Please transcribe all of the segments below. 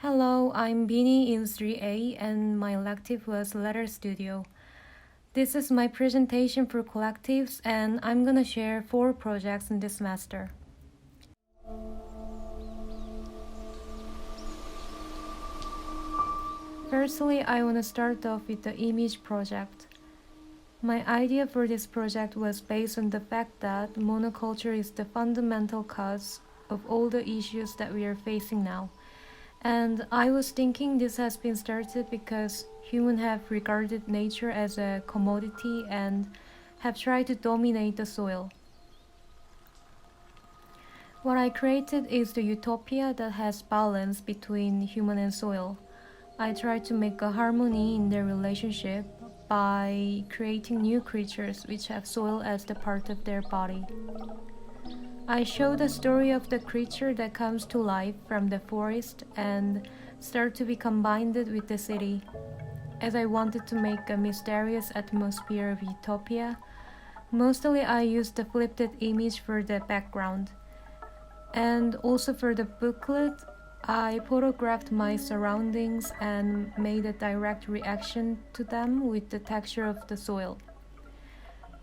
Hello, I'm Binnie in 3A and my elective was Letter Studio. This is my presentation for collectives and I'm gonna share 4 projects in this semester. Firstly, I want to start off with the image project. My idea for this project was based on the fact that monoculture is the fundamental cause of all the issues that we are facing now. And I was thinking this has been started because humans have regarded nature as a commodity and have tried to dominate the soil. What I created is the utopia that has balance between human and soil. I try to make a harmony in their relationship by creating new creatures which have soil as the part of their body. I show the story of the creature that comes to life from the forest and start to be combined with the city. As I wanted to make a mysterious atmosphere of utopia, mostly I used the flipped image for the background. And also for the booklet, I photographed my surroundings and made a direct reaction to them with the texture of the soil.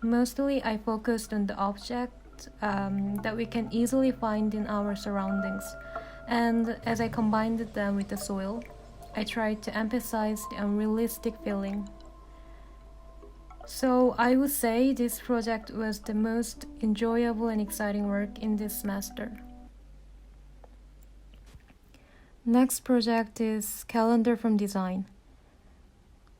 Mostly I focused on the object that we can easily find in our surroundings. And as I combined them with the soil, I tried to emphasize the unrealistic feeling. So I would say this project was the most enjoyable and exciting work in this semester. Next project is Calendar from Design.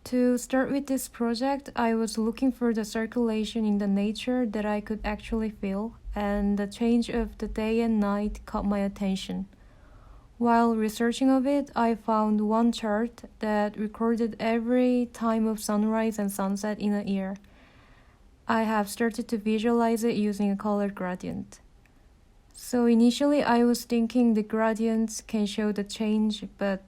To start with this project, I was looking for the circulation in the nature that I could actually feel, and the change of the day and night caught my attention. While researching of it, I found one chart that recorded every time of sunrise and sunset in a year. I have started to visualize it using a color gradient. So initially I was thinking the gradients can show the change, but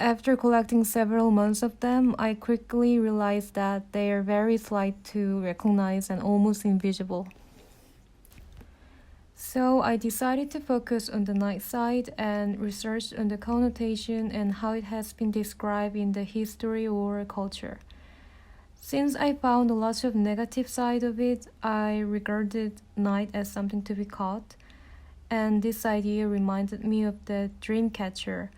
after collecting several months of them, I quickly realized that they are very slight to recognize and almost invisible. So I decided to focus on the night side and research on the connotation and how it has been described in the history or culture. Since I found a lot of negative side of it, I regarded night as something to be caught, and this idea reminded me of the dream catcher.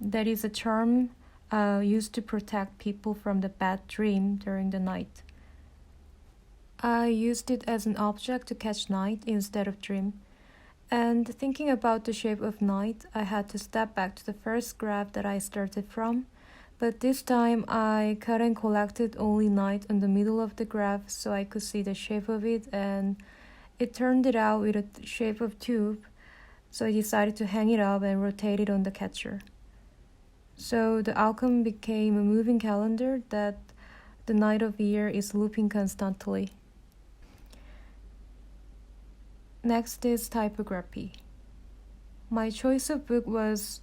That is a charm used to protect people from the bad dream during the night. I used it as an object to catch night instead of dream. And thinking about the shape of night, I had to step back to the first graph that I started from. But this time I cut and collected only night on the middle of the graph so I could see the shape of it, and it turned it out with a shape of tube. So I decided to hang it up and rotate it on the catcher. So the outcome became a moving calendar that the night of year is looping constantly. Next is typography. My choice of book was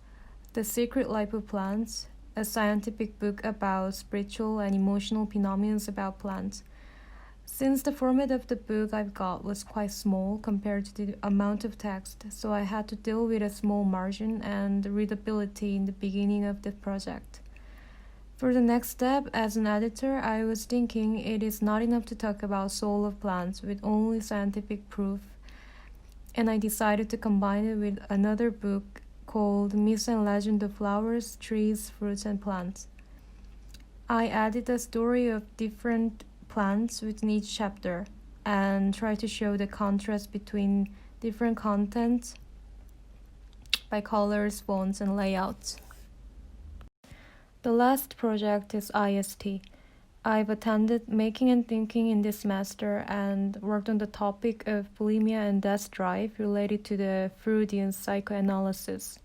The Secret Life of Plants, a scientific book about spiritual and emotional phenomena about plants. Since the format of the book I've got was quite small compared to the amount of text, so I had to deal with a small margin and readability in the beginning of the project. For the next step, as an editor, I was thinking it is not enough to talk about soul of plants with only scientific proof, and I decided to combine it with another book called Myths and Legend of Flowers, Trees, Fruits, and Plants. I added a story of different plants within each chapter and try to show the contrast between different contents by colors, fonts, and layouts. The last project is IST. I've attended Making and Thinking in this semester and worked on the topic of bulimia and death drive related to the Freudian psychoanalysis.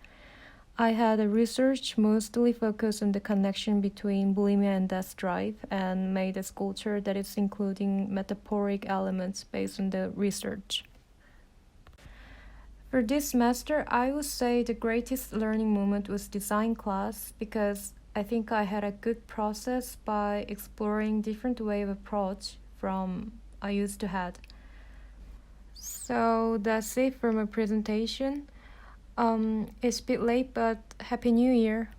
I had a research mostly focused on the connection between bulimia and death drive and made a sculpture that is including metaphoric elements based on the research. For this semester, I would say the greatest learning moment was design class because I think I had a good process by exploring different way of approach from I used to had. So that's it for my presentation. It's a bit late, but Happy New Year.